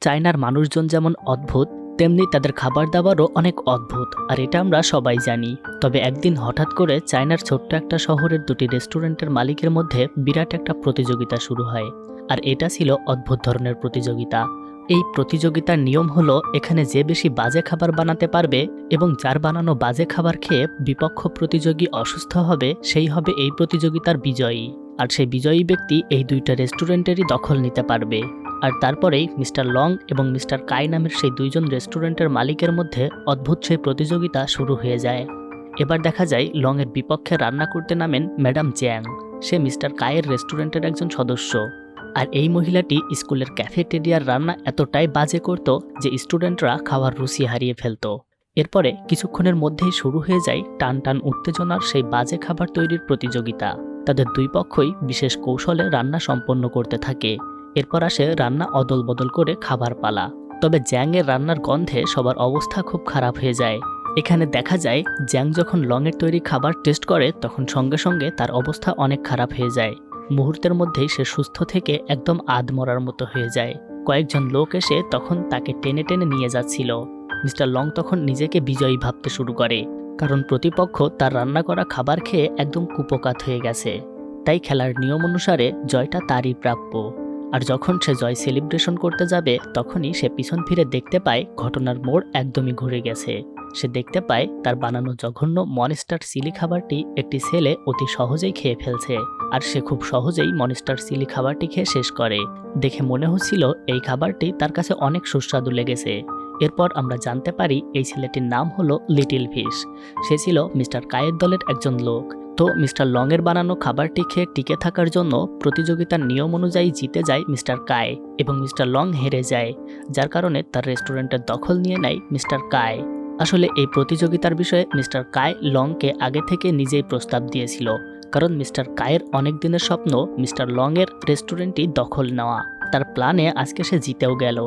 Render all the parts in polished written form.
চায়নার মানুষজন যেমন অদ্ভুত, তেমনি তাদের খাবার দাবারও অনেক অদ্ভুত, আর এটা আমরা সবাই জানি। তবে একদিন হঠাৎ করে চায়নার ছোট্ট একটা শহরের দুটি রেস্টুরেন্টের মালিকের মধ্যে বিরাট একটা প্রতিযোগিতা শুরু হয়। আর এটা ছিল অদ্ভুত ধরনের প্রতিযোগিতা। এই প্রতিযোগিতার নিয়ম হলো, এখানে যে বেশি বাজে খাবার বানাতে পারবে এবং যার বানানো বাজে খাবার খেয়ে বিপক্ষ প্রতিযোগী অসুস্থ হবে, সেই হবে এই প্রতিযোগিতার বিজয়ী। আর সেই বিজয়ী ব্যক্তি এই দুইটা রেস্টুরেন্টেরই দখল নিতে পারবে। আর তারপরেই মিস্টার লং এবং মিস্টার কাই নামের সেই দুইজন রেস্টুরেন্টের মালিকের মধ্যে অদ্ভুত সেই প্রতিযোগিতা শুরু হয়ে যায়। এবার দেখা যায় লংয়ের বিপক্ষে রান্না করতে নামেন ম্যাডাম চ্যাং। সে মিস্টার কায়ের রেস্টুরেন্টের একজন সদস্য। আর এই মহিলাটি স্কুলের ক্যাফেটেরিয়ার রান্না এতটাই বাজে করত যে স্টুডেন্টরা খাওয়ার রুচি হারিয়ে ফেলত। এরপরে কিছুক্ষণের মধ্যেই শুরু হয়ে যায় টান টান উত্তেজনার সেই বাজে খাবার তৈরির প্রতিযোগিতা। তাদের দুই পক্ষই বিশেষ কৌশলে রান্না সম্পন্ন করতে থাকে। এরপর আসে রান্না অদল বদল করে খাবার পালা। তবে জ্যাংয়ের রান্নার গন্ধে সবার অবস্থা খুব খারাপ হয়ে যায়। এখানে দেখা যায় জ্যাং যখন লংয়ের তৈরি খাবার টেস্ট করে তখন সঙ্গে সঙ্গে তার অবস্থা অনেক খারাপ হয়ে যায়। মুহূর্তের মধ্যেই সে সুস্থ থেকে একদম আধমরার মতো হয়ে যায়। কয়েকজন লোক এসে তখন তাকে টেনে টেনে নিয়ে যাচ্ছিল। মিস্টার লং তখন নিজেকে বিজয়ী ভাবতে শুরু করে, কারণ প্রতিপক্ষ তার রান্না করা খাবার খেয়ে একদম কুপোকাত হয়ে গেছে। তাই খেলার নিয়ম অনুসারে জয়টা তারই প্রাপ্য। আর যখন সে জয় সেলিব্রেশন করতে যাবে তখনই সে পিছন ফিরে দেখতে পায় ঘটনার মোড় একদমই ঘুরে গেছে। সে দেখতে পায় তার বানানো জঘন্য মনস্টার চিলি খাবারটি একটি ছেলে অতি সহজেই খেয়ে ফেলছে। আর সে খুব সহজেই মনস্টার চিলি খাবারটি খেয়ে শেষ করে। দেখে মনে হচ্ছিল এই খাবারটি তার কাছে অনেক সুস্বাদু লেগেছে। এরপর আমরা জানতে পারি এই ছেলেটির নাম হলো লিটল ফিশ। সে ছিল মিস্টার কায়ের দলের একজন লোক। তো মিস্টার লংয়ের বানানো খাবারটি খেয়ে টিকে থাকার জন্য প্রতিযোগিতার নিয়ম অনুযায়ী জিতে যায় মিস্টার কাই এবং মিস্টার লং হেরে যায়, যার কারণে তার রেস্টুরেন্টের দখল নিয়ে নেয় মিস্টার কাই। আসলে এই প্রতিযোগিতার বিষয়ে মিস্টার কাই লংকে আগে থেকে নিজেই প্রস্তাব দিয়েছিল, কারণ মিস্টার কায়ের অনেক দিনের স্বপ্ন মিস্টার লংয়ের রেস্টুরেন্টটি দখল নেওয়া। তার প্ল্যানে আজকে সে জিতেও গেল।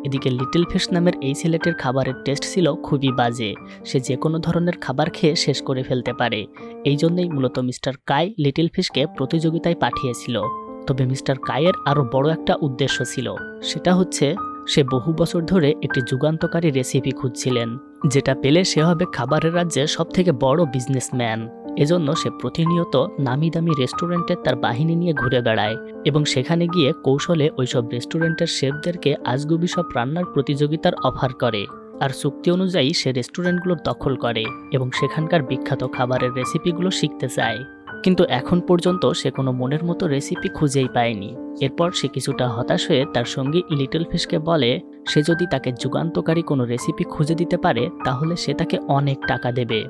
এদিকে লিটল ফিশ নামের এই ছেলেটির খাবারের টেস্ট ছিল খুবই বাজে। সে যে কোনো ধরনের খাবার খেয়ে শেষ করে ফেলতে পারে। এই জন্যই মূলত মিস্টার কাই লিটল ফিশকে প্রতিযোগিতায় পাঠিয়েছিল। তবে মিস্টার কাইয়ের আরও বড় একটা উদ্দেশ্য ছিল, সেটা হচ্ছে সে বহু বছর ধরে একটি যুগান্তকারী রেসিপি খুঁজছিলেন, যেটা পেলে সে হবে খাবারের রাজ্যে সবথেকে বড় বিজনেসম্যান। এজন্য সে প্রতিনিয়ত নামি দামি রেস্টুরেন্টে তার বাহিনী নিয়ে ঘুরে বেড়ায় এবং সেখানে গিয়ে কৌশলে ওইসব রেস্টুরেন্টের শেফদেরকে আজগুবি সব রান্নার প্রতিযোগিতার অফার করে। আর চুক্তি অনুযায়ী সে রেস্টুরেন্টগুলোর দখল করে এবং সেখানকার বিখ্যাত খাবারের রেসিপিগুলো শিখতে চায়। কিন্তু এখন পর্যন্ত সে কোনো মনের মতো রেসিপি খুঁজেই পায়নি। এরপর সে কিছুটা হতাশ হয়ে তার সঙ্গী লিটল ফিশকে বলে সে যদি তাকে যুগান্তকারী কোনো রেসিপি খুঁজে দিতে পারে তাহলে সে তাকে অনেক টাকা দেবে।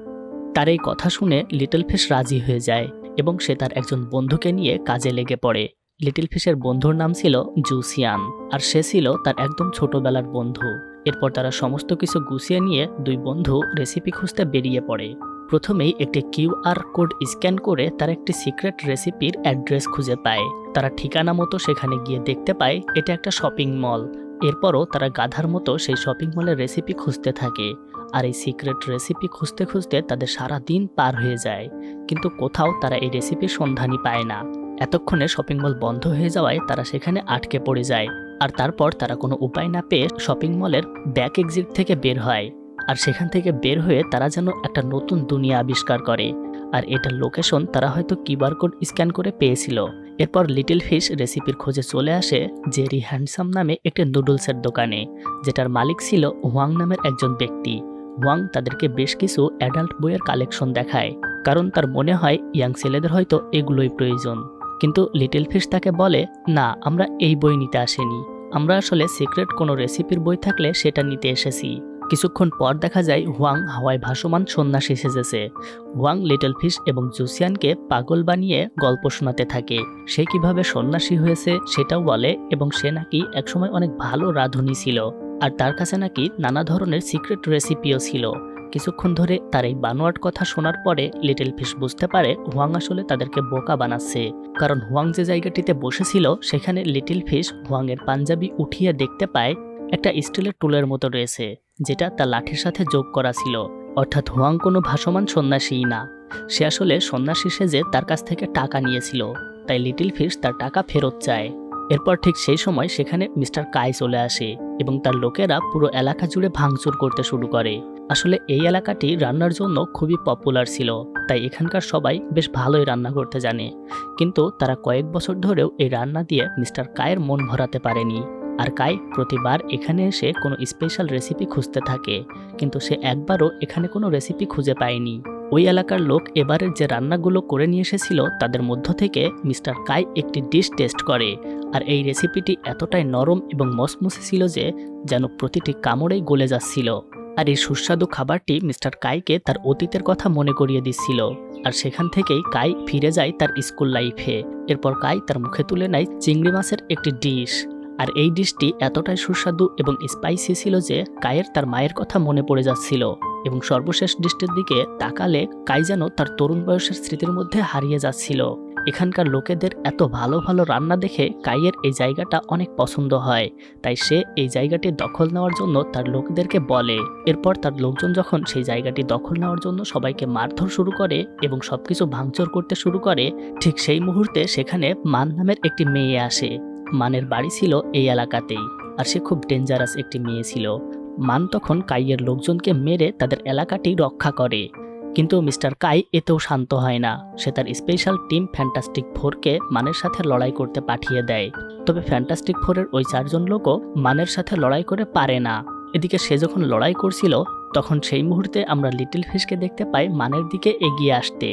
তার এই কথা শুনে লিটল ফিশ রাজি হয়ে যায় এবং সে তার একজন বন্ধুকে নিয়ে কাজে লেগে পড়ে। লিটল ফিশের বন্ধুর নাম ছিল জুসিয়ান, আর সে ছিল তার একদম ছোটবেলার বন্ধু। এরপর তারা সমস্ত কিছু গুছিয়ে নিয়ে দুই বন্ধু রেসিপি খুঁজতে বেরিয়ে পড়ে। প্রথমেই একটি কিউআর কোড স্ক্যান করে তার একটি সিক্রেট রেসিপির অ্যাড্রেস খুঁজে পায়। তারা ঠিকানা মতো সেখানে গিয়ে দেখতে পায় এটা একটা শপিং মল। এরপরও তারা গাধার মতো সেই শপিং মলের রেসিপি খুঁজতে থাকে। আর এই সিক্রেট রেসিপি খুঁজতে খুঁজতে তাদের সারা দিন পার হয়ে যায়, কিন্তু কোথাও তারা এই রেসিপির সন্ধানই পায় না। এতক্ষণে শপিং মল বন্ধ হয়ে যাওয়ায় তারা সেখানে আটকে পড়ে যায়। আর তারপর তারা কোনো উপায় না পেয়ে শপিং মলের ব্যাক এক্সিট থেকে বের হয়। আর সেখান থেকে বের হয়ে তারা যেন একটা নতুন দুনিয়া আবিষ্কার করে। আর এটার লোকেশন তারা হয়তো কিউআর কোড স্ক্যান করে পেয়েছিল। এরপর লিটল ফিশ রেসিপির খোঁজে চলে আসে জেরি হ্যান্ডসাম নামে একটি নুডলসের দোকানে, যেটার মালিক ছিল ওয়াং নামের একজন ব্যক্তি। ওয়াং তাদেরকে বেশ কিছু অ্যাডাল্ট বইয়ের কালেকশন দেখায়, কারণ তার মনে হয় ইয়াং ছেলেদের হয়তো এগুলোই প্রয়োজন। কিন্তু লিটল ফিশ তাকে বলে, না, আমরা এই বই নিতে আসিনি, আমরা আসলে সিক্রেট কোনো রেসিপির বই থাকলে সেটা নিতে এসেছি। কিছুক্ষণ পর দেখা যায় ওয়াং হাওয়ায় ভাসমান সন্ন্যাসী সেজেছে। ওয়াং লিটল ফিশ এবং জুসিয়ানকে পাগল বানিয়ে গল্প শোনাতে থাকে। সে কিভাবে সন্ন্যাসী হয়েছে সেটাও বলে এবং সে নাকি একসময় অনেক ভালো রাঁধুনি ছিল আর তার কাছে নাকি নানা ধরনের সিক্রেট রেসিপিও ছিল। কিছুক্ষণ ধরে তার এই বানোয়াট কথা শোনার পরে লিটল ফিশ বুঝতে পারে ওয়াং আসলে তাদেরকে বোকা বানাচ্ছে, কারণ ওয়াং যে জায়গাটিতে বসেছিল সেখানে লিটল ফিশ ওয়াংয়ের পাঞ্জাবি উঠিয়ে দেখতে পায় একটা স্টিলের টুলের মতো রয়েছে, যেটা তার লাঠির সাথে যোগ করা ছিল। অর্থাৎ ওয়াং কোনো ভাসমান সন্ন্যাসীই না, সে আসলে সন্ন্যাসী সেজে তার কাছ থেকে টাকা নিয়েছিল। তাই লিটল ফিশ তার টাকা ফেরত চায়। এরপর ঠিক সেই সময় সেখানে মিস্টার কাই চলে আসে এবং তার লোকেরা পুরো এলাকা জুড়ে ভাঙচুর করতে শুরু করে। আসলে এই এলাকাটি রান্নার জন্য খুবই পপুলার ছিল, তাই এখানকার সবাই বেশ ভালোই রান্না করতে জানে। কিন্তু তারা কয়েক বছর ধরেও এই রান্না দিয়ে মিস্টার কায়ের মন ভরাতে পারেনি। আর কাই প্রতিবার এখানে এসে কোনো স্পেশাল রেসিপি খুঁজতে থাকে, কিন্তু সে একবারও এখানে কোনো রেসিপি খুঁজে পায়নি। ওই এলাকার লোক এবারের যে রান্নাগুলো করে নিয়ে এসেছিল তাদের মধ্য থেকে মিস্টার কাই একটি ডিশ টেস্ট করে। আর এই রেসিপিটি এতটাই নরম এবং মসমসে ছিল যে যেন প্রতিটি কামড়েই গলে যাচ্ছিল। আর এই সুস্বাদু খাবারটি মিস্টার কাইকে তার অতীতের কথা মনে করিয়ে দিচ্ছিল। আর সেখান থেকেই কাই ফিরে যায় তার স্কুল লাইফে। এরপর কাই তার মুখে তুলে নেয় চিংড়ি মাছের একটি ডিশ। আর এই ডিশটি এতটাই সুস্বাদু এবং স্পাইসি ছিল যে কায়ের তার মায়ের কথা মনে পড়ে যাচ্ছিল। এবং সর্বশেষ ডিশটির দিকে তাকালে কাই যেন তার তরুণ বয়সের স্মৃতির মধ্যে হারিয়ে যাচ্ছিল। এখানকার লোকেদের এত ভালো ভালো রান্না দেখে কাইয়ের এই জায়গাটা অনেক পছন্দ হয়, তাই সে এই জায়গাটি দখল নেওয়ার জন্য তার লোকদেরকে বলে। এরপর তার লোকজন যখন সেই জায়গাটি দখল নেওয়ার জন্য সবাইকে মারধর শুরু করে এবং সবকিছু ভাঙচুর করতে শুরু করে, ঠিক সেই মুহূর্তে সেখানে মান নামের একটি মেয়ে আসে। মানের বাড়ি ছিল এই এলাকাতেই, আর সে খুব ডেঞ্জারাস একটি মেয়ে ছিল। মান তখন কাইয়ের লোকজনকে মেরে তাদের এলাকাটি রক্ষা করে। কিন্তু মিস্টার কাই এতেও শান্ত হয় না। সে তার স্পেশাল টিম ফ্যান্টাস্টিক ফোরকে মানের সাথে লড়াই করতে পাঠিয়ে দেয়। তবে ফ্যান্টাস্টিক ফোরের ওই 4 জন লোকও মানের সাথে লড়াই করে পারে না। এদিকে সে যখন লড়াই করছিল তখন সেই মুহূর্তে আমরা লিটল ফিশকে দেখতে পাই মানের দিকে এগিয়ে আসতে।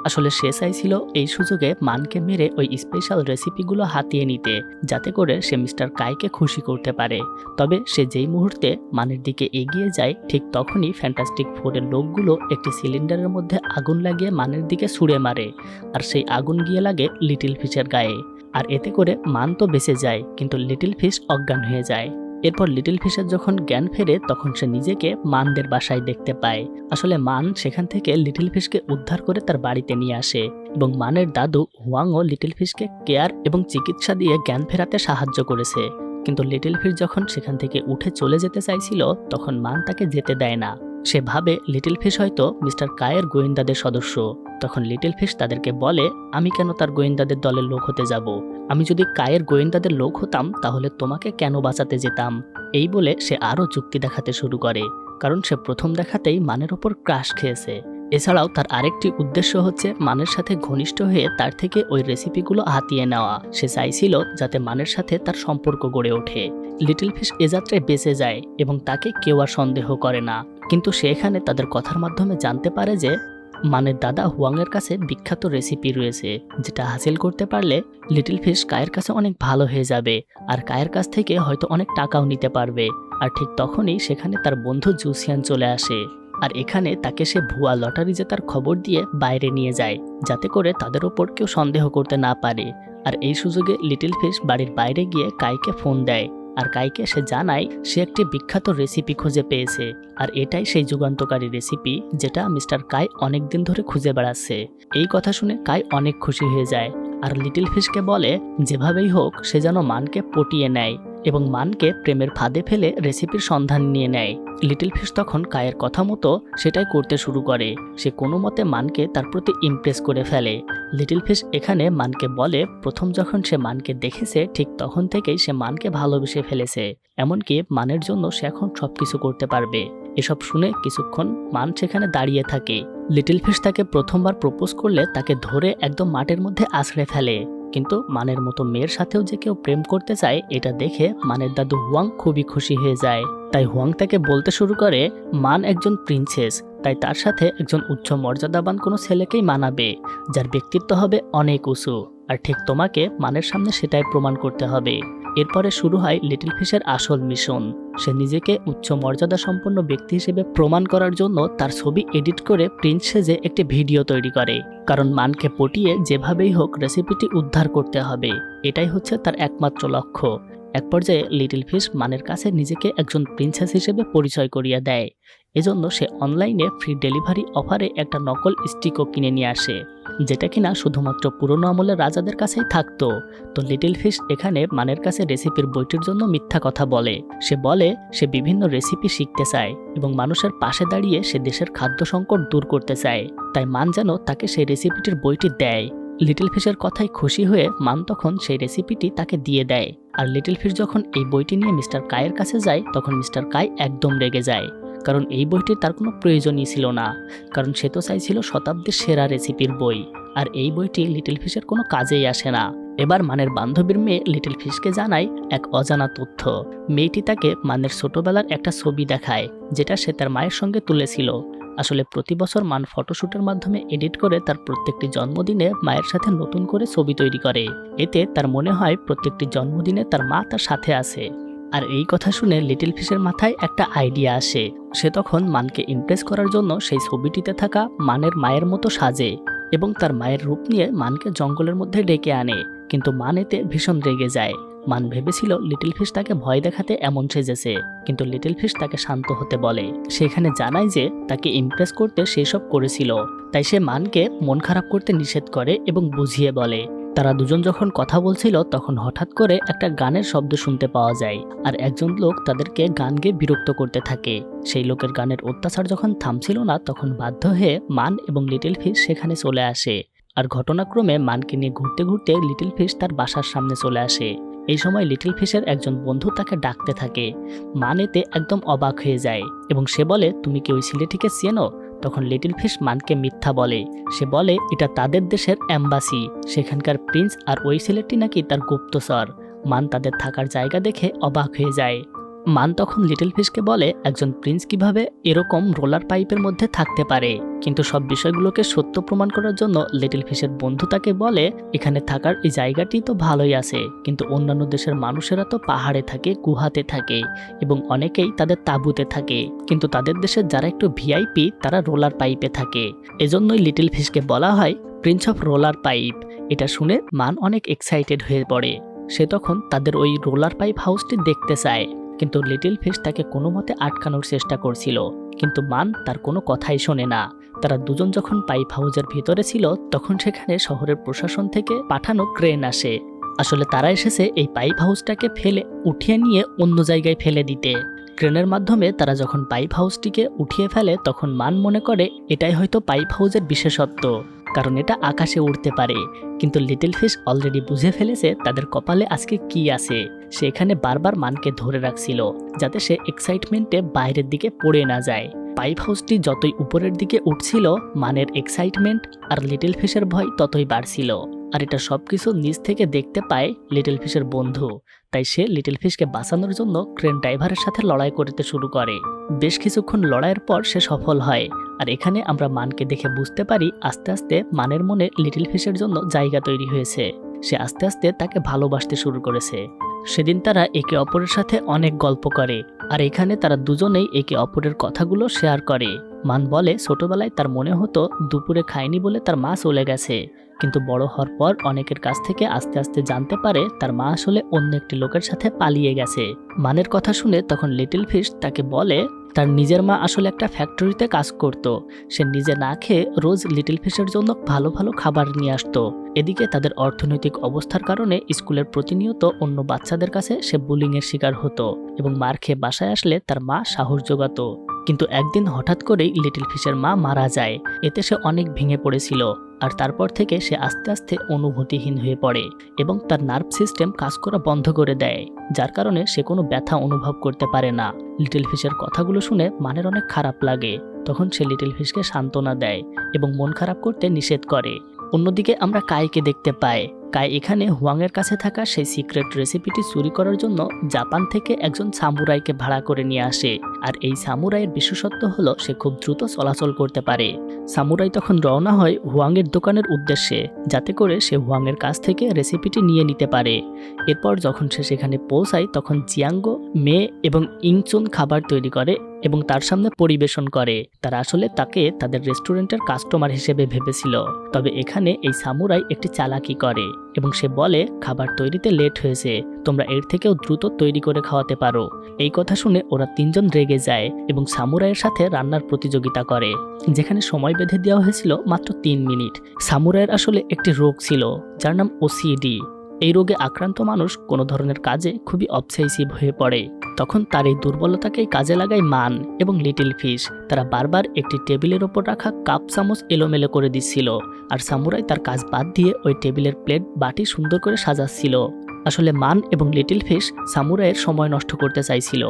আসলে সে চাইছিল এই সুযোগে মানকে মেরে ওই স্পেশাল রেসিপিগুলো হাতিয়ে নিতে, যাতে করে সে মিস্টার কাইকে খুশি করতে পারে। তবে সে যেই মুহূর্তে মানের দিকে এগিয়ে যায় ঠিক তখনই ফ্যান্টাস্টিক ফোরের লোকগুলো একটি সিলিন্ডারের মধ্যে আগুন লাগিয়ে মানের দিকে ছুঁড়ে মারে। আর সেই আগুন গিয়ে লাগে লিটল ফিশের গায়ে। আর এতে করে মান তো বেঁচে যায়, কিন্তু লিটল ফিশ অজ্ঞান হয়ে যায়। এরপর লিটল ফিশের যখন জ্ঞান ফেরে তখন সে নিজেকে মানদের বাসায় দেখতে পায়। আসলে মান সেখান থেকে লিটল ফিশকে উদ্ধার করে তার বাড়িতে নিয়ে আসে এবং মানের দাদু হুয়াংও লিটল ফিশকে কেয়ার এবং চিকিৎসা দিয়ে জ্ঞান ফেরাতে সাহায্য করেছে। কিন্তু লিটল ফিশ যখন সেখান থেকে উঠে চলে যেতে চাইছিল তখন মান তাকে যেতে দেয় না। সে ভাবে লিটল ফিশ হয়তো মিস্টার কায়ের গোয়েন্দাদের সদস্য। তখন লিটল ফিশ তাদেরকে বলে, আমি কেন তার গোয়েন্দাদের দলের লোক হতে যাব? আমি যদি কায়ের গোয়েন্দাদের লোক হতাম তাহলে তোমাকে কেন বাঁচাতে যেতাম? এই বলে সে আরও যুক্তি দেখাতে শুরু করে, কারণ সে প্রথম দেখাতেই মানের ওপর ক্রাশ খেয়েছে। এছাড়াও তার আরেকটি উদ্দেশ্য হচ্ছে মানের সাথে ঘনিষ্ঠ হয়ে তার থেকে ওই রেসিপিগুলো হাতিয়ে নেওয়া। সে চাইছিল যাতে মানের সাথে তার সম্পর্ক গড়ে ওঠে। লিটল ফিশ এ যাত্রায় বেঁচে যায় এবং তাকে কেউ আর সন্দেহ করে না। কিন্তু সে এখানে তাদের কথার মাধ্যমে জানতে পারে যে মানের দাদা হুয়াংয়ের কাছে বিখ্যাত রেসিপি রয়েছে, যেটা হাসিল করতে পারলে লিটল ফিশ কায়ের কাছে অনেক ভালো হয়ে যাবে আর কায়ের কাছ থেকে হয়তো অনেক টাকাও নিতে পারবে। আর ঠিক তখনই সেখানে তার বন্ধু জুসিয়ান চলে আসে। আর এখানে তাকে সে ভুয়া লটারি জেতার খবর দিয়ে বাইরে নিয়ে যায়, যাতে করে তাদের ওপর কেউ সন্দেহ করতে না পারে। আর এই সুযোগে লিটল ফিশ বাড়ির বাইরে গিয়ে কাইকে ফোন দেয় আর কাইকে সে জানায় সে একটি বিখ্যাত রেসিপি খুঁজে পেয়েছে। আর এটাই সেই যুগান্তকারী রেসিপি যেটা মিস্টার কাই অনেক দিন ধরে খুঁজে বেড়াচ্ছে। এই কথা শুনে কাই অনেক খুশি হয়ে যায় আর লিটল ফিশকে বলে যেভাবেই হোক সে যেন মানকে পটিয়ে নেয় এবং মানকে প্রেমের ফাঁদে ফেলে রেসিপির সন্ধান নিয়ে নেয়। লিটল ফিশ তখন কায়ের কথা মতো সেটাই করতে শুরু করে। সে কোনো মতে মানকে তার প্রতি ইমপ্রেস করে ফেলে। লিটল ফিশ এখানে মানকে বলে প্রথম যখন সে মানকে দেখেছে ঠিক তখন থেকেই সে মানকে ভালোবেসে ফেলেছে, এমনকি মানের জন্য সে এখন সবকিছু করতে পারবে। এসব শুনে কিছুক্ষণ মান সেখানে দাঁড়িয়ে থাকে। লিটল ফিশ তাকে প্রথমবার প্রপোজ করলে তাকে ধরে একদম মাটির মধ্যে আছড়ে ফেলে। কিন্তু মানের মতো মেয়ের সাথেও যে কেউ প্রেম করতে চায় এটা দেখে মানের দাদু হুয়াং খুবই খুশি হয়ে যায়। তাই হুয়াং তাকে বলতে শুরু করে মান একজন প্রিন্সেস, তাই তার সাথে একজন উচ্চ মর্যাদাবান কোনো ছেলেকেই মানাবে যার ব্যক্তিত্ব হবে অনেক উঁচু। আর ঠিক তোমাকে মানের সামনে সেটাই প্রমাণ করতে হবে। এরপরে শুরু হয় লিটল ফিশের আসল মিশন। সে নিজেকে উচ্চ মর্যাদা সম্পন্ন ব্যক্তি হিসেবে প্রমাণ করার জন্য তার ছবি এডিট করে প্রিন্স সেজে একটি ভিডিও তৈরি করে, কারণ মানকে পটিয়ে যেভাবেই হোক রেসিপিটি উদ্ধার করতে হবে। এটাই হচ্ছে তার একমাত্র লক্ষ্য। এক পর্যায়ে লিটল ফিশ মানের কাছে নিজেকে একজন প্রিন্সেস হিসেবে পরিচয় করিয়ে দেয়। এজন্য সে অনলাইনে ফ্রি ডেলিভারি অফারে একটা নকল স্টিকও কিনে নিয়ে আসে, যেটা কিনা শুধুমাত্র পুরনো আমলের রাজাদের কাছেই থাকতো। তো লিটল ফিশ এখানে মানের কাছে রেসিপির বইটির জন্য মিথ্যা কথা বলে। সে বলে সে বিভিন্ন রেসিপি শিখতে চায় এবং মানুষের পাশে দাঁড়িয়ে সে দেশের খাদ্য সংকট দূর করতে চায়। তাই মান যেন তাকে সেই রেসিপিটির বইটি দেয়। লিটল ফিশের কথায় খুশি হয়ে মান তখন সেই রেসিপিটি তাকে দিয়ে দেয়। আর লিটল ফিশ যখন এই বইটি নিয়ে মিস্টার কায়ের কাছে যায় তখন মিস্টার কাই একদম রেগে যায়, কারণ এই বইটির তার কোনো প্রয়োজনই ছিল না, কারণ সে তো চাইছিল শতাব্দীর সেরা রেসিপির বই, আর এই বইটি লিটল ফিশের কোনো কাজেই আসে না। এবার মানের বান্ধবীর মেয়ে লিটল ফিশকে জানায় এক অজানা তথ্য। মেয়েটি তাকে মানের ছোটবেলার একটা ছবি দেখায়, যেটা সে তার মায়ের সঙ্গে তুলেছিল। আসলে প্রতি বছর মান ফটোশুটের মাধ্যমে এডিট করে তার প্রত্যেকটি জন্মদিনে মায়ের সাথে নতুন করে ছবি তৈরি করে। এতে তার মনে হয় প্রত্যেকটি জন্মদিনে তার মা তার সাথে আছে। আর এই কথা শুনে লিটল ফিশের মাথায় একটা আইডিয়া আসে। সে তখন মানকে ইমপ্রেস করার জন্য সেই ছবিটিতে থাকা মানের মায়ের মতো সাজে এবং তার মায়ের রূপ নিয়ে মানকে জঙ্গলের মধ্যে ডেকে আনে, কিন্তু মান এতে ভীষণ রেগে যায়। মান ভেবেছিল লিটল ফিশ তাকে ভয় দেখাতে এমন সেজেছে, কিন্তু লিটল ফিশ তাকে শান্ত হতে বলে। সেখানে জানায় যে তাকে ইমপ্রেস করতে সেসব করেছিল, তাই সে মানকে মন খারাপ করতে নিষেধ করে এবং বুঝিয়ে বলে। তারা দুজন যখন কথা বলছিল তখন হঠাৎ করে একটা গানের শব্দ শুনতে পাওয়া যায়, আর একজন লোক তাদেরকে গান গেয়ে বিরক্ত করতে থাকে। সেই লোকের গানের অত্যাচার যখন থামছিল না তখন বাধ্য হয়ে মান এবং লিটল ফিশ সেখানে চলে আসে। আর ঘটনাক্রমে মানকে নিয়ে ঘুরতে ঘুরতে লিটল ফিশ তার বাসার সামনে চলে আসে। এই সময় লিটল ফিশের একজন বন্ধু তাকে ডাকতে থাকে। মান এতে একদম অবাক হয়ে যায় এবং সে বলে, তুমি কি ওই ছেলেটিকে চেনো? তখন লিটল ফিশ মানকে মিথ্যা বলে। সে বলে এটা তাদের দেশের অ্যাম্বাসি, সেখানকার প্রিন্স, আর ওই ছেলেটি নাকি তার গুপ্তচর। মান তাদের থাকার জায়গা দেখে অবাক হয়ে যায়। মান তখন লিটল ফিশকে বলে একজন প্রিন্স কিভাবে এরকম রোলার পাইপের মধ্যে থাকতে পারে, কিন্তু সব বিষয়গুলোকে সত্য প্রমাণ করার জন্য লিটল ফিশের বন্ধু তাকে বলে এখানে থাকার এই জায়গাটি তো ভালোই আছে, কিন্তু অন্যান্য দেশের মানুষেরা তো পাহাড়ে থাকে, গুহাতে থাকে এবং অনেকেই তাদের তাঁবুতে থাকে, কিন্তু তাদের দেশের যারা একটু ভিআইপি তারা রোলার পাইপে থাকে। এজন্যই লিটল ফিশকে বলা হয় প্রিন্স অফ রোলার পাইপ। এটা শুনে মান অনেক এক্সাইটেড হয়ে পড়ে। সে তখন তাদের ওই রোলার পাইপ হাউসটি দেখতে চায়, কিন্তু লিটল ফিশ তাকে কোনো মতে আটকানোর চেষ্টা করছিল, কিন্তু মান তার কোনো কথাই শোনে না। তারা দুজন যখন পাইপ হাউসের ভিতরে ছিল তখন সেখানে শহরের প্রশাসন থেকে পাঠানো ক্রেন আসে। আসলে তারা এসেছে এই পাইপ হাউসটাকে ফেলে উঠিয়ে নিয়ে অন্য জায়গায় ফেলে দিতে। ক্রেনের মাধ্যমে তারা যখন পাইপ হাউসটিকে উঠিয়ে ফেলে তখন মান মনে করে এটাই হয়তো পাইপ হাউসের বিশেষত্ব, কারণ এটা আকাশে উড়তে পারে। কিন্তু লিটল ফিশ অলরেডি বুঝে ফেলেছে তাদের কপালে আজকে কি আছে। সে এখানে বারবার মানকে ধরে রাখছিল যাতে সে এক্সাইটমেন্টে বাইরের দিকে পড়ে না যায়। পাইপ হাউসটি যতই উপরের দিকে উঠছিল মানের এক্সাইটমেন্ট আর লিটল ফিশের ভয় ততই বাড়ছিল। আর এটা সবকিছু নিচ থেকে দেখতে পায় লিটল ফিশের বন্ধু, তাই সে লিটল ফিশকে বাঁচানোর জন্য ক্রেন ড্রাইভারের সাথে লড়াই করতে শুরু করে। বেশ কিছুক্ষণ লড়াইয়ের পর সে সফল হয়। আর এখানে আমরা মানকে দেখে বুঝতে পারি আস্তে আস্তে মানের মনে লিটল ফিশের জন্য জায়গা তৈরি হয়েছে। সে আস্তে আস্তে তাকে ভালোবাসতে শুরু করেছে। সেদিন তারা একে অপরের সাথে অনেক গল্প করে, আর এখানে তারা দুজনেই একে অপরের কথাগুলো শেয়ার করে। মান বলে ছোটবেলায় তার মনে হতো দুপুরে খায়নি বলে তার মা চলে গেছে, কিন্তু বড় হওয়ার পর অনেকের কাছ থেকে আস্তে আস্তে জানতে পারে তার মা আসলে অন্য একটি লোকের সাথে পালিয়ে গেছে। মানের কথা শুনে তখন লিটল ফিশ তাকে বলে তার নিজের মা আসলে একটা ফ্যাক্টরিতে কাজ করত। সে নিজে না খেয়ে রোজ লিটল ফিশের জন্য ভালো ভালো খাবার নিয়ে আসতো। এদিকে তাদের অর্থনৈতিক অবস্থার কারণে স্কুলের প্রতিনিয়ত অন্য বাচ্চাদের কাছে সে বুলিংয়ের শিকার হতো এবং মার খেয়ে বাসায় আসলে তার মা সাহস জোগাতো। কিন্তু একদিন হঠাৎ করেই লিটল ফিশের মা মারা যায়। এতে সে অনেক ভেঙে পড়েছিল, আর তারপর থেকে সে আস্তে আস্তে অনুভূতিহীন হয়ে পড়ে এবং তার নার্ভ সিস্টেম কাজ করা বন্ধ করে দেয়, যার কারণে সে কোনো ব্যথা অনুভব করতে পারে না। লিটল ফিশের কথাগুলো শুনে মানের অনেক খারাপ লাগে। তখন সে লিটল ফিশকে সান্ত্বনা দেয় এবং মন খারাপ করতে নিষেধ করে। অন্যদিকে আমরা কাইকে দেখতে পাই। কাই এখানে হুয়াংয়ের কাছে থাকা সেই সিক্রেট রেসিপিটি চুরি করার জন্য জাপান থেকে একজন সামুরাইকে ভাড়া করে নিয়ে আসে। আর এই সামুরাইয়ের বিশেষত্ব হলো সে খুব দ্রুত চলাচল করতে পারে। সামুরাই তখন রওনা হয় হুয়াংয়ের দোকানের উদ্দেশ্যে, যাতে করে সে হুয়াংয়ের কাছ থেকে রেসিপিটি নিয়ে নিতে পারে। এরপর যখন সে সেখানে পৌঁছায় তখন জিয়াঙ্গো, মে এবং ইংচুন খাবার তৈরি করে এবং তার সামনে পরিবেশন করে। তারা আসলে তাকে তাদের রেস্টুরেন্টের কাস্টমার হিসেবে ভেবেছিল। তবে এখানে এই সামুরাই একটি চালাকি করে এবং সে বলে খাবার তৈরিতে লেট হয়েছে, তোমরা এর থেকেও দ্রুত তৈরি করে খাওয়াতে পারো। এই কথা শুনে ওরা তিনজন রেগে যায় এবং সামুরাইয়ের সাথে রান্নার প্রতিযোগিতা করে, যেখানে সময় বেঁধে দেওয়া হয়েছিল মাত্র 3 মিনিট। সামুরাইয়ের আসলে একটি রোগ ছিল যার নাম ওসিডি, এই রোগে আক্রান্ত মানুষ কোনো ধরনের কাজে খুবই অবসেসিভ হয়ে পড়ে। তখন তার এই দুর্বলতাকেই কাজে লাগায় মান এবং লিটল ফিশ। তারা বারবার একটি টেবিলের ওপর রাখা কাপ চামচ এলোমেলো করে দিচ্ছিল, আর সামুরাই তার কাজ বাদ দিয়ে ওই টেবিলের প্লেট বাটি সুন্দর করে সাজাচ্ছিল। আসলে মান এবং লিটল ফিশ সামুরাইয়ের সময় নষ্ট করতে চাইছিল।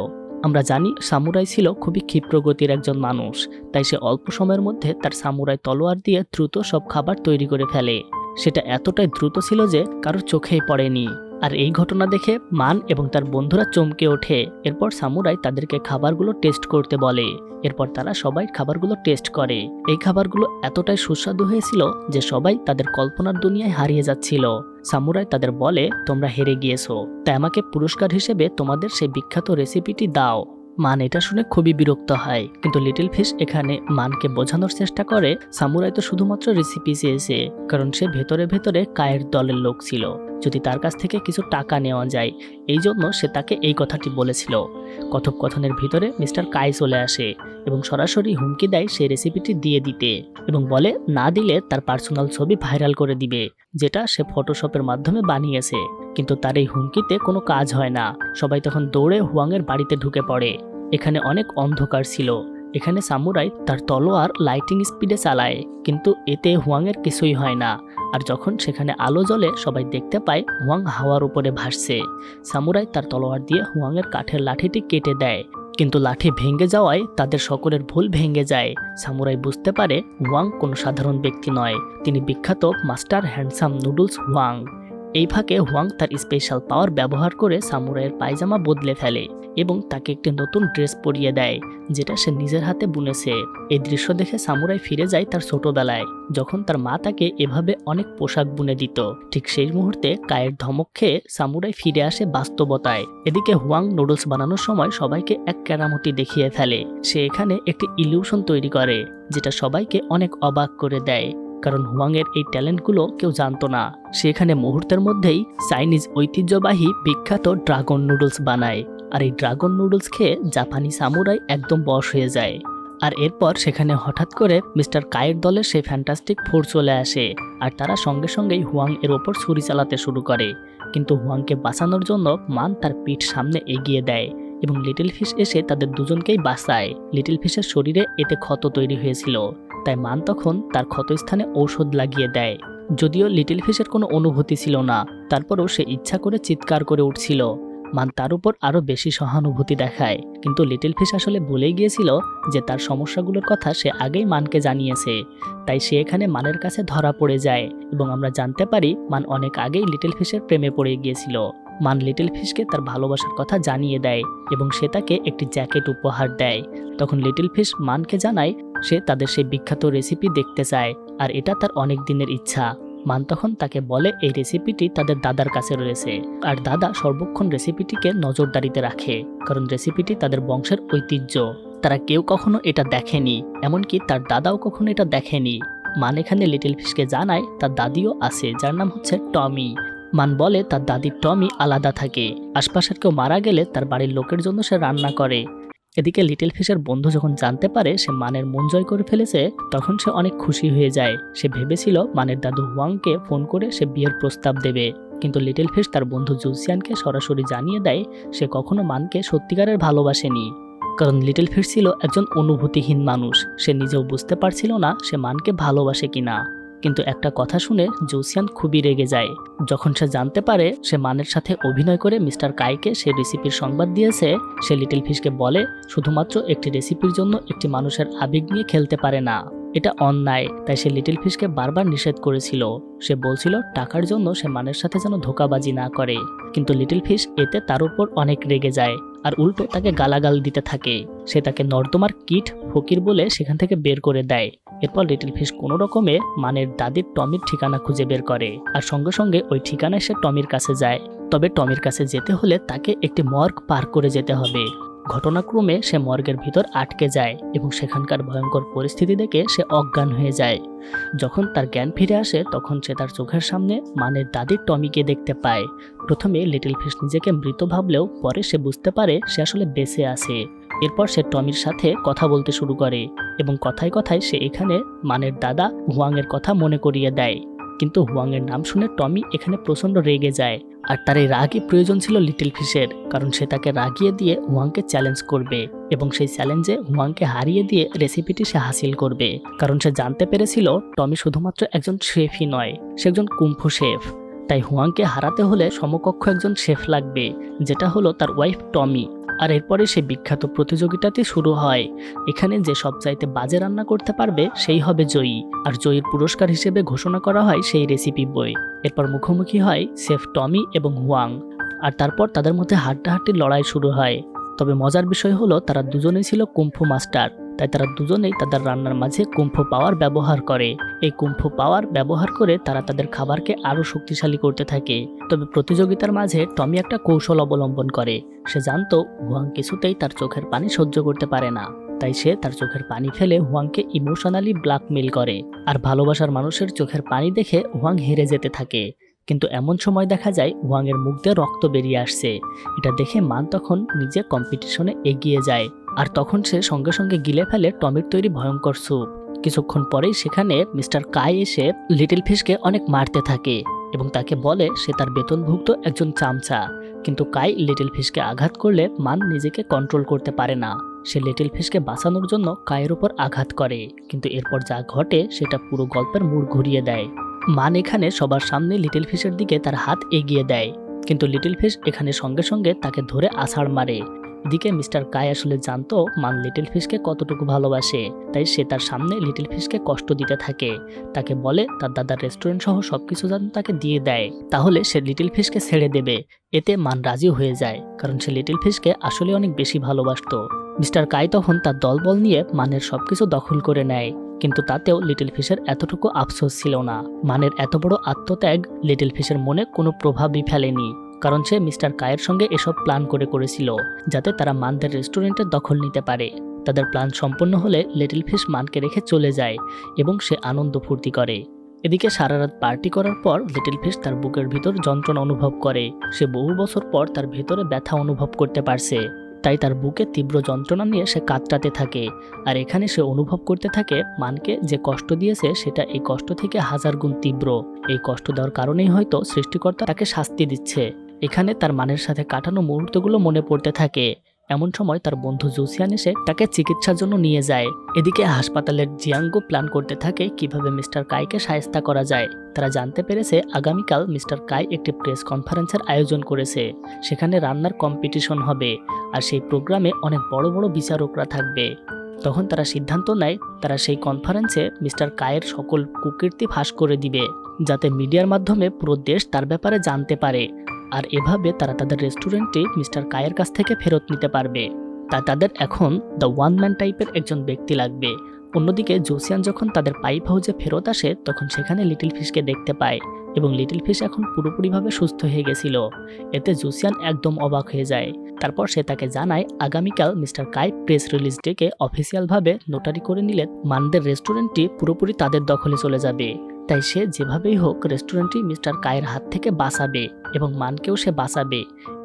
আমরা জানি সামুরাই ছিল খুবই ক্ষিপ্র গতির একজন মানুষ, তাই সে অল্প সময়ের মধ্যে তার সামুরাই তলোয়ার দিয়ে দ্রুত সব খাবার তৈরি করে ফেলে। সেটা এতটাই দ্রুত ছিল যে কারোর চোখেই পড়েনি। আর এই ঘটনা দেখে মান এবং তার বন্ধুরা চমকে ওঠে। এরপর সামুরাই তাদেরকে খাবারগুলো টেস্ট করতে বলে। এরপর তারা সবাই খাবারগুলো টেস্ট করে। এই খাবারগুলো এতটাই সুস্বাদু হয়েছিল যে সবাই তাদের কল্পনার দুনিয়ায় হারিয়ে যাচ্ছিল। সামুরাই তাদের বলে, তোমরা হেরে গিয়েছো, তাই আমাকে পুরস্কার হিসেবে তোমাদের সেই বিখ্যাত রেসিপিটি দাও। মান এটা শুনে খুবই বিরক্ত হয়, কিন্তু লিটল ফিশ এখানে মানকে বোঝানোর চেষ্টা করে সামুরাই তো শুধুমাত্র রেসিপি চেয়েছে, কারণ সে ভেতরে ভেতরে কায়ের দলের লোক ছিল। যদি তার কাছ থেকে কিছু টাকা নেওয়া যায়, এই জন্য সে তাকে এই কথাটি বলেছিল। কথোপকথনের ভিতরে মিস্টার কাই চলে আসে এবং সরাসরি হুমকি দেয় সেই রেসিপিটি দিয়ে দিতে, এবং বলে না দিলে তার পার্সোনাল ছবি ভাইরাল করে দিবে, যেটা সে ফটোশপের মাধ্যমে বানিয়েছে। কিন্তু তার এই হুমকিতে কোনো কাজ হয় না। সবাই তখন দৌড়ে হুয়াংয়ের বাড়িতে ঢুকে পড়ে। এখানে অনেক অন্ধকার ছিল। এখানে সামুরাই তার তলোয়ার লাইটিং স্পিডে চালায়, কিন্তু এতে হুয়াংয়ের কিছুই হয় না। আর যখন সেখানে আলো জ্বলে সবাই দেখতে পায় হুয়াং হাওয়ার উপরে ভাসছে। সামুরাই তার তলোয়ার দিয়ে হুয়াংয়ের কাঠের লাঠিটি কেটে দেয়, কিন্তু লাঠি ভেঙে যাওয়ায় তাদের সকলের ভুল ভেঙে যায়। সামুরাই বুঝতে পারে হুয়াং কোনো সাধারণ ব্যক্তি নয়, তিনি বিখ্যাত মাস্টার হ্যান্ডসাম নুডলস হুয়াং। এই ফাঁকে হুয়াং তার স্পেশাল পাওয়ার ব্যবহার করে সামুরাইয়ের পায়জামা বদলে ফেলে এবং তাকে একটি নতুন ড্রেস পরিয়ে দেয়, যেটা সে নিজের হাতে বুনেছে। এই দৃশ্য দেখে সামুরাই ফিরে যায় তার ছোটবেলায়, যখন তার মা তাকে এভাবে অনেক পোশাক বুনে দিত। ঠিক সেই মুহূর্তে কায়ের ধমক খেয়ে সামুরাই ফিরে আসে বাস্তবতায়। এদিকে হুয়াং নুডলস বানানোর সময় সবাইকে এক কেরামতি দেখিয়ে ফেলে। সে এখানে একটি ইলিউশন তৈরি করে, যেটা সবাইকে অনেক অবাক করে দেয়, কারণ হুয়াংয়ের এই ট্যালেন্টগুলো কেউ জানতো না। সে এখানে মুহূর্তের মধ্যেই চাইনিজ ঐতিহ্যবাহী বিখ্যাত ড্রাগন নুডলস বানায়, আর এই ড্রাগন নুডলস খেয়ে জাপানি সামুরাই একদম বশ হয়ে যায়। আর এরপর সেখানে হঠাৎ করে মিস্টার কায়ের দলের সেই ফ্যান্টাস্টিক ফোর চলে আসে, আর তারা সঙ্গে সঙ্গেই হুয়াং এর ওপর ছুরি চালাতে শুরু করে। কিন্তু হুয়াংকে বাঁচানোর জন্য মান তার পিঠ সামনে এগিয়ে দেয় এবং লিটল ফিশ এসে তাদের দুজনকেই বাঁচায়। লিটল ফিশের শরীরে এতে ক্ষত তৈরি হয়েছিল, তাই মান তখন তার ক্ষতস্থানে ঔষধ লাগিয়ে দেয়। যদিও লিটল ফিশের কোনো অনুভূতি ছিল না, তারপরও সে ইচ্ছা করে চিৎকার করে উঠছিল। মান তার উপর আরও বেশি সহানুভূতি দেখায়, কিন্তু লিটল ফিশ আসলে ভুলেই গিয়েছিল যে তার সমস্যাগুলোর কথা সে আগেই মানকে জানিয়েছে। তাই সে এখানে মানের কাছে ধরা পড়ে যায় এবং আমরা জানতে পারি মান অনেক আগেই লিটল ফিশের প্রেমে পড়ে গিয়েছিল। মান লিটল ফিশকে তার ভালোবাসার কথা জানিয়ে দেয় এবং সে তাকে একটি জ্যাকেট উপহার দেয়। তখন লিটল ফিশ মানকে জানায় সে তাদের সেই বিখ্যাত রেসিপি দেখতে চায়, আর এটা তার অনেক দিনের ইচ্ছা। মান তখন তাকে বলে এই রেসিপিটি তাদের দাদার কাছে রয়েছে, আর দাদা সর্বক্ষণ রেসিপিটিকে নজরদারিতে রাখে, কারণ রেসিপিটি তাদের বংশের ঐতিহ্য। তারা কেউ কখনো এটা দেখেনি, এমনকি তার দাদাও কখনো এটা দেখেনি। মান এখানে লিটল ফিশকে জানায় তার দাদিও আছে, যার নাম হচ্ছে টমি। মান বলে তার দাদি টমি আলাদা থাকে, আশপাশের কেউ মারা গেলে তার বাড়ির লোকের জন্য সে রান্না করে। এদিকে লিটল ফিশের বন্ধু যখন জানতে পারে সে মানের মন জয় করে ফেলেছে, তখন সে অনেক খুশি হয়ে যায়। সে ভেবেছিল মানের দাদু হুয়াংকে ফোন করে সে বিয়ের প্রস্তাব দেবে, কিন্তু লিটল ফিশ তার বন্ধু জুসিয়ানকে সরাসরি জানিয়ে দেয় সে কখনো মানকে সত্যিকারের ভালোবাসেনি, কারণ লিটল ফিশ ছিল একজন অনুভূতিহীন মানুষ। সে নিজেও বুঝতে পারছিল না সে মানকে ভালোবাসে কিনা। কিন্তু একটা কথা শুনে জোসিয়ান খুবই রেগে যায়। যখন সে জানতে পারে সে মানের সাথে অভিনয় করে মিস্টার কাইকে সে রেসিপির সংবাদ দিয়েছে, সে লিটল ফিশকে বলে শুধুমাত্র একটি রেসিপির জন্য একটি মানুষের আবেগ নিয়ে খেলতে পারে না, এটা অন্যায়। তাই সে লিটল ফিশকে বারবার নিষেধ করেছিল। সে বলছিল টাকার জন্য সে মানের সাথে যেন ধোঁকাবাজি না করে, কিন্তু লিটল ফিশ এতে তার উপর অনেক রেগে যায় আর উল্টো তাকে গালাগাল দিতে থাকে। সে তাকে নর্দমার কিট ফকির বলে সেখান থেকে বের করে দেয়। এরপর লিটল ফিশ কোনো রকমে মানের দাদির টমির ঠিকানা খুঁজে বের করে, আর সঙ্গে সঙ্গে ওই ঠিকানায় সে টমির কাছে যায়। তবে টমির কাছে যেতে হলে তাকে একটি মর্গ পার করে যেতে হবে। ঘটনাক্রমে সে মর্গের ভিতর আটকে যায় এবং সেখানকার ভয়ঙ্কর পরিস্থিতি দেখে সে অজ্ঞান হয়ে যায়। যখন তার জ্ঞান ফিরে আসে তখন সে তার চোখের সামনে মানের দাদির টমিকে দেখতে পায়। প্রথমে লিটল ফিশ নিজেকে মৃত ভাবলেও পরে সে বুঝতে পারে সে আসলে বেঁচে আছে। এরপর সে টমির সাথে কথা বলতে শুরু করে এবং কথায় কথায় সে এখানে মানের দাদা হুয়াংয়ের কথা মনে করিয়ে দেয়। কিন্তু হুয়াংয়ের নাম শুনে টমি এখানে প্রচণ্ড রেগে যায়। আর তার এই রাগই প্রয়োজন ছিল লিটল ফিশের, কারণ সে তাকে রাগিয়ে দিয়ে হুয়াংকে চ্যালেঞ্জ করবে এবং সেই চ্যালেঞ্জে হুয়াংকে হারিয়ে দিয়ে রেসিপিটি সে হাসিল করবে। কারণ সে জানতে পেরেছিল টমি শুধুমাত্র একজন শেফই নয়, সে একজন কুম্ফু শেফ। তাই হুয়াংকে হারাতে হলে সমকক্ষ একজন শেফ লাগবে, যেটা হলো তার ওয়াইফ টমি। আর এরপরে সে বিখ্যাত প্রতিযোগিতাটি শুরু হয়। এখানে যে সবচাইতে বাজে রান্না করতে পারবে সেই হবে জয়ী, আর জয়ীর পুরস্কার হিসেবে ঘোষণা করা হয় সেই রেসিপি বই। এরপর মুখোমুখি হয় শেফ টমি এবং হুয়াং, আর তারপর তাদের মধ্যে হাড্ডাহাড্ডির লড়াই শুরু হয়। তবে মজার বিষয় হলো তারা দুজনেই ছিল কুম্ফু মাস্টার, তাই তারা দুজনেই তাদের রান্নার মাঝে কুম্ফু পাওয়ার ব্যবহার করে। এই কুম্ফু পাওয়ার ব্যবহার করে তারা তাদের খাবারকে আরও শক্তিশালী করতে থাকে। তবে প্রতিযোগিতার মাঝে টমি একটা কৌশল অবলম্বন করে। সে জানতো হুয়াং কিছুতেই তার চোখের পানি সহ্য করতে পারে না, তাই সে তার চোখের পানি ফেলে হুয়াংকে ইমোশনালি ব্ল্যাকমেইল করে। আর ভালোবাসার মানুষের চোখের পানি দেখে হুয়াং হেরে যেতে থাকে। কিন্তু এমন সময় দেখা যায় হুয়াংয়ের মুখ দিয়ে রক্ত বেরিয়ে আসছে। এটা দেখে মান তখন নিজে কম্পিটিশনে এগিয়ে যায়, আর তখন সে সঙ্গে সঙ্গে গিলে ফেলে টমির তৈরি ভয়ঙ্কর স্যুপ। কিছুক্ষণ পরেই সেখানে মিস্টার কাই এসে লিটল ফিশকে অনেক মারতে থাকে এবং তাকে বলে সে তার বেতনভুক্ত একজন চামচা। কিন্তু কাই লিটল ফিশকে আঘাত করলে মান নিজেকে কন্ট্রোল করতে পারে না। সে লিটল ফিশকে বাঁচানোর জন্য কায়ের উপর আঘাত করে, কিন্তু এরপর যা ঘটে সেটা পুরো গল্পের মোড় ঘুরিয়ে দেয়। মান এখানে সবার সামনে লিটল ফিশের দিকে তার হাত এগিয়ে দেয়, কিন্তু লিটল ফিশ এখানে সঙ্গে সঙ্গে তাকে ধরে আছাড় মারে। এদিকে মিস্টার কাই আসলে জানতো মান লিটল ফিশকে কতটুকু ভালোবাসে, তাই সে তার সামনে লিটল ফিশকে কষ্ট দিতে থাকে। তাকে বলে তার দাদার রেস্টুরেন্ট সহ সবকিছু যেন তাকে দিয়ে দেয়, তাহলে সে লিটল ফিশকে ছেড়ে দেবে। এতে মান রাজি হয়ে যায়, কারণ সে লিটল ফিশকে আসলে অনেক বেশি ভালোবাসতো। মিস্টার কাই তখন তার দলবল নিয়ে মানের সবকিছু দখল করে নেয়, কিন্তু তাতেও লিটল ফিশের এতটুকু আফসোস ছিল না। মানের এত বড় আত্মত্যাগ লিটল ফিশের মনে কোনো প্রভাবই ফেলেনি, কারণ সে মিস্টার কায়ের সঙ্গে এসব প্ল্যান করেছিল যাতে তারা মানদের রেস্টুরেন্টের দখল নিতে পারে। তাদের প্ল্যান সম্পন্ন হলে লিটল ফিশ মানকে রেখে চলে যায় এবং সে আনন্দ ফুর্তি করে। এদিকে সারা রাত পার্টি করার পর লিটল ফিশ তার বুকের ভিতর যন্ত্রণা অনুভব করে। সে বহু বছর পর তার ভেতরে ব্যথা অনুভব করতে পারছে, তাই তার বুকে তীব্র যন্ত্রণা নিয়ে সে কাতরাতে থাকে। আর এখানে সে অনুভব করতে থাকে মানকে যে কষ্ট দিয়েছে সেটা এই কষ্ট থেকে 1000 গুণ তীব্র। এই কষ্ট দেওয়ার কারণেই হয়তো সৃষ্টিকর্তা তাকে শাস্তি দিচ্ছে। এখানে তার মানের সাথে কাটানো মুহূর্তগুলো মনে পড়তে থাকে। এমন সময় তার বন্ধু জুসিয়ান এসে তাকে চিকিৎসার জন্য নিয়ে যায়। এদিকে হাসপাতালের জিয়াঙ্গো প্ল্যান করতে থাকে কিভাবে মিস্টার কাইকে শায়েস্তা করা যায়। তারা জানতে পেরেছে আগামীকাল মিস্টার কাই একটি প্রেস কনফারেন্সের আয়োজন করেছে। সেখানে রান্নার কম্পিটিশন হবে, আর সেই প্রোগ্রামে অনেক বড় বড় বিচারকরা থাকবে। তখন তারা সিদ্ধান্ত নেয় তারা সেই কনফারেন্সে মিস্টার কায়ের সকল কুকীর্তি ফাঁস করে দিবে, যাতে মিডিয়ার মাধ্যমে পুরো দেশ তার ব্যাপারে জানতে পারে। আর এভাবে তারা তাদের রেস্টুরেন্টটি মিস্টার কায়ের কাছ থেকে ফেরত নিতে পারবে। তাই তাদের এখন দ্য ওয়ান ম্যান টাইপের একজন ব্যক্তি লাগবে। অন্যদিকে জোসিয়ান যখন তাদের পাইপ হাউসে ফেরত আসে তখন সেখানে লিটল ফিশকে দেখতে পায় এবং লিটল ফিশ এখন পুরোপুরিভাবে সুস্থ হয়ে গেছিল। এতে জোসিয়ান একদম অবাক হয়ে যায়। তারপর সে তাকে জানায় আগামীকাল মিস্টার কাই প্রেস রিলিজ ডেকে অফিসিয়ালভাবে নোটারি করে নিলে মানদের রেস্টুরেন্টটি পুরোপুরি তাদের দখলে চলে যাবে। তাই সে যেভাবেই হোক রেস্টুরেন্টটি মিস্টার কায়ের হাত থেকে বাঁচাবে এবং মানকেও সে বাঁচাবে।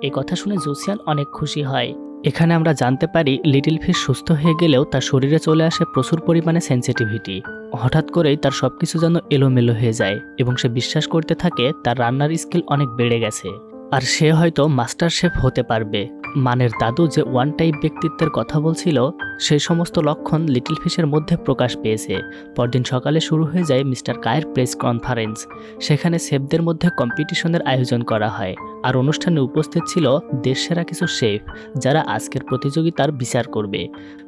এই কথা শুনে জোসিয়ান অনেক খুশি হয়। এখানে আমরা জানতে পারি লিটল ফিশ সুস্থ হয়ে গেলেও তার শরীরে চলে আসে প্রচুর পরিমাণে সেনসিটিভিটি। হঠাৎ করেই তার সবকিছু যেন এলোমেলো হয়ে যায় এবং সে বিশ্বাস করতে থাকে তার রান্নার স্কিল অনেক বেড়ে গেছে আর সে হয়তো মাস্টার শেফ হতে পারবে। মানের দাদু যে ওয়ান টাইপ ব্যক্তিত্বের কথা বলছিল সেই সমস্ত লক্ষণ লিটল ফিশের মধ্যে প্রকাশ পেয়েছে। পরদিন সকালে শুরু হয়ে যায় মিস্টার কায়ের প্রেস কনফারেন্স। সেখানে শেফদের মধ্যে কম্পিটিশনের আয়োজন করা হয়, আর অনুষ্ঠানে উপস্থিত ছিল দেশসেরা কিছু শেফ যারা আজকের প্রতিযোগিতার বিচার করবে।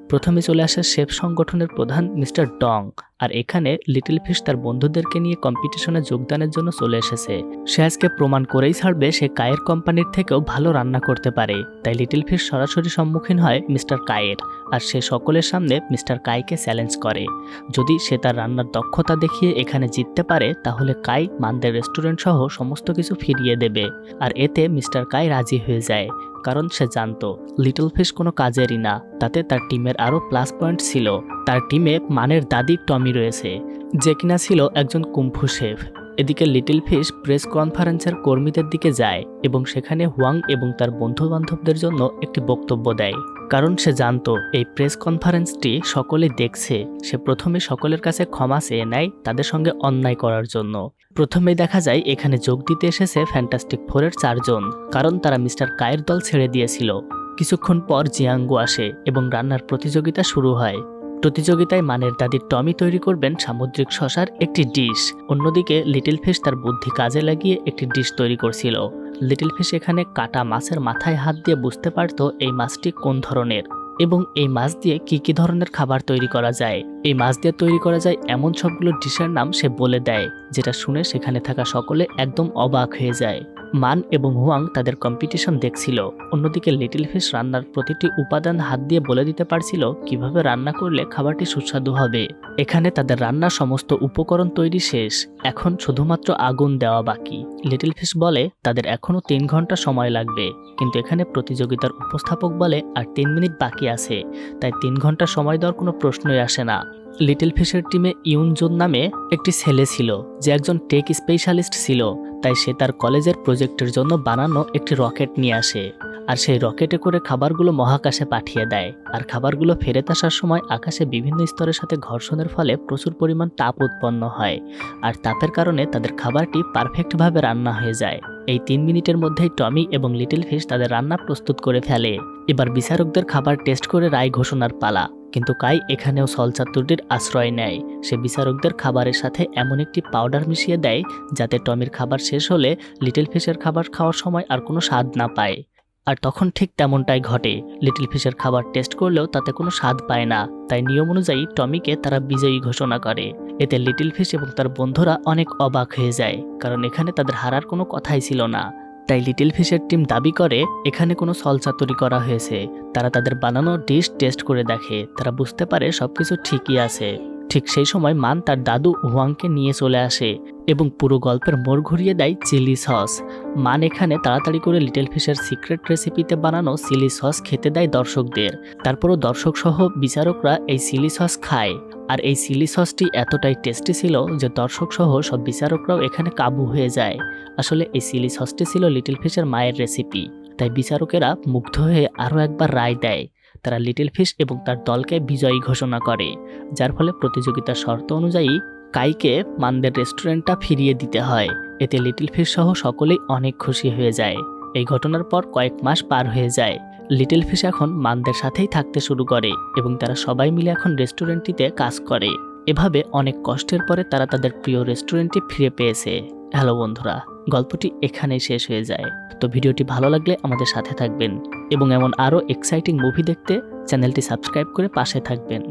প্রথমে চলে আসে শেফ সংগঠনের প্রধান মিস্টার ডং, আর এখানে লিটল ফিশ তার বন্ধুদেরকে নিয়ে কম্পিটিশনে যোগদানের জন্য চলে এসেছে। সে আজকে প্রমাণ করেই ছাড়বে সে কায়ের কোম্পানির থেকেও ভালো রান্না করতে পারে। তাই লিটল ফিশ সরাসরি সম্মুখীন হয় মিস্টার কায়ের, আর সে সকলের সামনে মিস্টার কাইকে চ্যালেঞ্জ করে। যদি সে তার রান্নার দক্ষতা দেখিয়ে এখানে জিততে পারে তাহলে কাই মানদের রেস্টুরেন্ট সহ সমস্ত কিছু ফিরিয়ে দেবে। আর এতে মিস্টার কাই রাজি হয়ে যায়, কারণ সে জানতো লিটল ফিশ কোনো কাজেরই না। তাতে তার টিমের আরও প্লাস পয়েন্ট ছিল। তার টিমে মানের দাদি টমি রয়েছে, যে কিনা ছিল একজন কুম্ফু শেফ। এদিকে লিটল ফিশ প্রেস কনফারেন্সের কর্মীদের দিকে যায় এবং সেখানে হুয়াং এবং তার বন্ধু বান্ধবদের জন্য একটি বক্তব্য দেয়। কারণ সে জানতো এই প্রেস কনফারেন্সটি সকলে দেখছে। সে প্রথমে সকলের কাছে ক্ষমা চেয়ে নেয় তাদের সঙ্গে অন্যায় করার জন্য। প্রথমেই দেখা যায় এখানে যোগ দিতে এসেছে ফ্যান্টাস্টিক ফোরের 4 জন, কারণ তারা মিস্টার কায়ের দল ছেড়ে দিয়েছিল। কিছুক্ষণ পর জিয়াঙ্গু আসে এবং রান্নার প্রতিযোগিতা শুরু হয়। প্রতিযোগিতায় মানের দাদি টমি তৈরি করবেন সামুদ্রিক শসার একটি ডিশ। অন্যদিকে লিটল ফিশ তার বুদ্ধি কাজে লাগিয়ে একটি ডিশ তৈরি করছিল। লিটল ফিশ এখানে কাটা মাছের মাথায় হাত দিয়ে বুঝতে পারত এই মাছটি কোন ধরনের এবং এই মাছ দিয়ে কি ধরনের খাবার তৈরি করা যায়। এই মাছ দিয়ে তৈরি করা যায় এমন সবগুলো ডিশের নাম সে বলে দেয়, যেটা শুনে সেখানে থাকা সকলে একদম অবাক হয়ে যায়। মান এবং হুয়াং তাদের কম্পিটিশন দেখছিল। অন্যদিকে লিটল ফিশ রান্নার প্রতিটি উপাদান হাত দিয়ে বলে দিতে পারছিল কিভাবে রান্না করলে খাবারটি সুস্বাদু হবে। এখানে তাদের রান্নার সমস্ত উপকরণ তৈরি শেষ, এখন শুধুমাত্র আগুন দেওয়া বাকি। লিটল ফিশ বলে তাদের এখনও 3 ঘন্টা সময় লাগবে, কিন্তু এখানে প্রতিযোগিতার উপস্থাপক বলে আর 3 মিনিট বাকি আছে, তাই 3 ঘন্টা সময় দেওয়ার কোনো প্রশ্নই আসে না। লিটল ফিশের টিমে ইউনজোন নামে একটি ছেলে ছিল যে একজন টেক স্পেশালিস্ট ছিল, তাই সে তার কলেজের প্রজেক্টের জন্য বানানো একটি রকেট নিয়ে আসে। আর সেই রকেটে করে খাবারগুলো মহাকাশে পাঠিয়ে দেয়। আর খাবারগুলো ফেরত আসার সময় আকাশে বিভিন্ন স্তরের সাথে ঘর্ষণের ফলে প্রচুর পরিমাণ তাপ উৎপন্ন হয়, আর তাপের কারণে তাদের খাবারটি পারফেক্টভাবে রান্না হয়ে যায়। এই 3 মিনিটের মধ্যেই টমি এবং লিটল ফিশ তাদের রান্না প্রস্তুত করে ফেলে। এবার বিচারকদের খাবার টেস্ট করে রায় ঘোষণার পালা, কিন্তু কাই এখানেও ছলচাতুরির আশ্রয় নেয়। সে বিচারকদের খাবারের সাথে এমন একটি পাউডার মিশিয়ে দেয় যাতে টমির খাবার শেষ হলে লিটল ফিশের খাবার খাওয়ার সময় আর কোনো স্বাদ না পায়। আর তখন ঠিক তেমনটাই ঘটে। লিটল ফিশের খাবার টেস্ট করলেও তাতে কোনো স্বাদ পায় না, তাই নিয়ম অনুযায়ী টমিকে তারা বিজয়ী ঘোষণা করে। এতে লিটল ফিশ এবং তার বন্ধুরা অনেক অবাক হয়ে যায়, কারণ এখানে তাদের হারার কোনো কথাই ছিল না। তাই লিটল ফিশের টিম দাবি করে এখানে কোনো ছলচাতুরি করা হয়েছে। তারা তাদের বানানো ডিশ টেস্ট করে দেখে, তারা বুঝতে পারে সবকিছু ঠিকই আছে। ঠিক সেই সময় মান তার দাদু হুয়াংকে নিয়ে চলে আসে এবং পুরো গল্পের মোড় ঘুরিয়ে দেয় চিলি সস। মান এখানে তাড়াতাড়ি করে লিটল ফিশের সিক্রেট রেসিপিতে বানানো চিলি সস খেতে দেয় দর্শকদের। তারপরও দর্শক সহ বিচারকরা এই চিলি সস খায়, আর এই চিলি সসটি এতটাই টেস্টি ছিল যে দর্শক সহ সব বিচারকরাও এখানে কাবু হয়ে যায়। আসলে এই চিলি সসটি ছিল লিটল ফিশের মায়ের রেসিপি, তাই বিচারকেরা মুগ্ধ হয়ে আরও একবার রায় দেয়। তারা লিটল ফিশ এবং তার দলকে বিজয়ী ঘোষণা করে, যার ফলে প্রতিযোগিতার শর্ত অনুযায়ী কাইকে মানদের রেস্টুরেন্টটা ফিরিয়ে দিতে হয়। এতে লিটল ফিশ সহ সকলেই অনেক খুশি হয়ে যায়। এই ঘটনার পর কয়েক মাস পার হয়ে যায়। লিটল ফিশ এখন মানদের সাথেই থাকতে শুরু করে এবং তারা সবাই মিলে এখন রেস্টুরেন্টটিতে কাজ করে। এভাবে অনেক কষ্টের পরে তারা তাদের প্রিয় রেস্টুরেন্টটি ফিরে পেয়েছে। হ্যালো বন্ধুরা, গল্পটি এখানেই শেষ হয়ে যায়। তো ভিডিওটি ভালো লাগলে আমাদের সাথে থাকবেন এবং এমন আরও এক্সাইটিং মুভি দেখতে চ্যানেলটি সাবস্ক্রাইব করে পাশে থাকবেন।